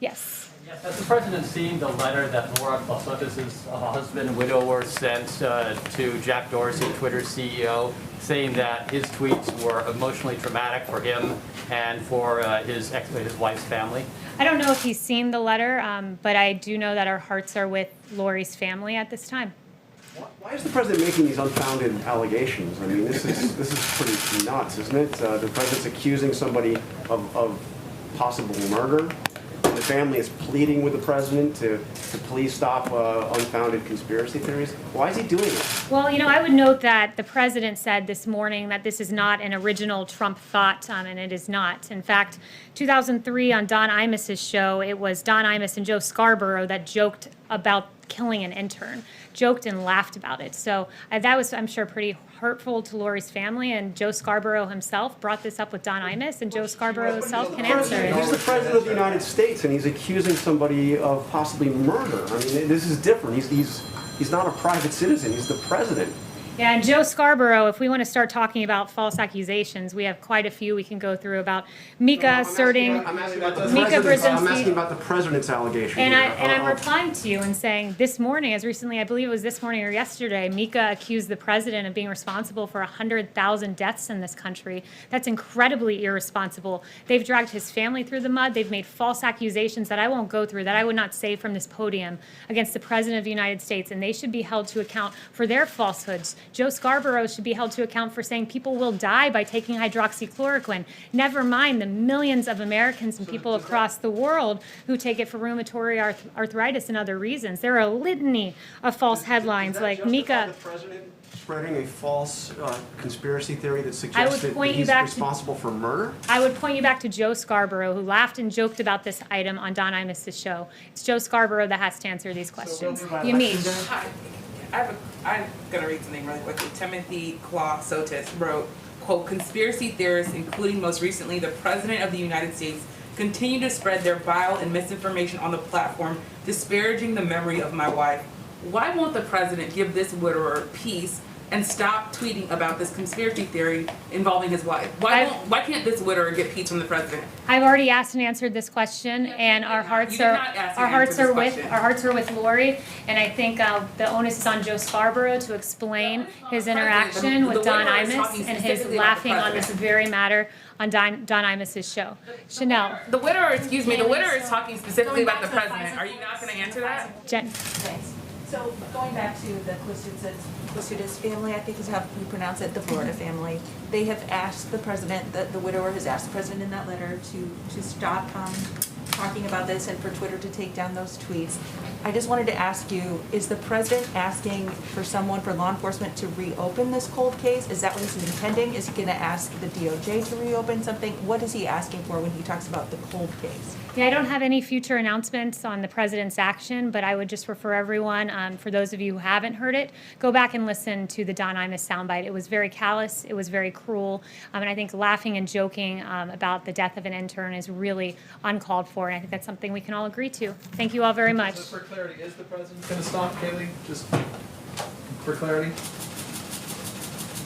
Yes. Yes, has the president seen the letter that Laura Balsotis' husband, widower, sent to Jack Dorsey, Twitter's CEO, saying that his tweets were emotionally traumatic for him and for his wife's family? I don't know if he's seen the letter, but I do know that our hearts are with Lori's family at this time. Why is the president making these unfounded allegations? I mean, this is pretty nuts, isn't it? The president's accusing somebody of possible murder. And the family is pleading with the president to please stop unfounded conspiracy theories. Why is he doing it? Well, I would note that the president said this morning that this is not an original Trump thought, and it is not. In fact, 2003 on Don Imus's show, it was Don Imus and Joe Scarborough that joked about killing an intern, joked and laughed about it. So that was, I'm sure, pretty hurtful to Lori's family, and Joe Scarborough himself brought this up with Don Imus, and Joe Scarborough himself can answer it. He's the president of the United States, and he's accusing somebody of possibly murder. I mean, this is different. He's not a private citizen. He's the president. Yeah, and Joe Scarborough, if we want to start talking about false accusations, we have quite a few we can go through about Mika asserting, I'm asking about the Mika president's, I'm Brzezinski. asking about the president's allegation. And here. I'm replying to you and saying this morning, as recently, I believe it was this morning or yesterday, Mika accused the president of being responsible for 100,000 deaths in this country. That's incredibly irresponsible. They've dragged his family through the mud. They've made false accusations that I won't go through, that I would not say from this podium, against the president of the United States, and they should be held to account for their falsehoods. Joe Scarborough should be held to account for saying people will die by taking hydroxychloroquine. Never mind the millions of Americans and people across the world who take it for rheumatoid arthritis and other reasons. There are a litany of false headlines like Mika. The president spreading a false conspiracy theory that suggests that he's responsible for murder? I would point you back to Joe Scarborough, who laughed and joked about this item on Don Imus's show. It's Joe Scarborough that has to answer these questions. You mean? I'm going to read something really quickly. Timothy Claw Sotis wrote, quote, "Conspiracy theorists, including most recently the President of the United States, continue to spread their vile and misinformation on the platform, disparaging the memory of my wife. Why won't the President give this widower peace and stop tweeting about this conspiracy theory involving his wife? Why can't this widower get peace from the President?" I've already asked and answered this question, and our hearts are with Lori, and I think the onus is on Joe Scarborough to explain his interaction with Don Imus and his laughing on this very matter on Don Imus's show. Chanel. The widower is talking specifically about the President. Are you not going to answer that? Jen. Thanks. So going back to the Clissutis family, I think is how you pronounce it, the Florida family, they have asked the president, the widower has asked the president in that letter to stop talking about this and for Twitter to take down those tweets. I just wanted to ask you, is the president asking for law enforcement to reopen this cold case? Is that what he's intending? Is he going to ask the DOJ to reopen something? What is he asking for when he talks about the cold case? Yeah, I don't have any future announcements on the president's action, but I would just refer everyone, for those of you who haven't heard it, go back and listen to the Don Imus soundbite. It was very callous, it was very cruel, and I think laughing and joking about the death of an intern is really uncalled for, and I think that's something we can all agree to. Thank you all very much. Just for clarity, is the president going to stop, Kaylee? Just for clarity?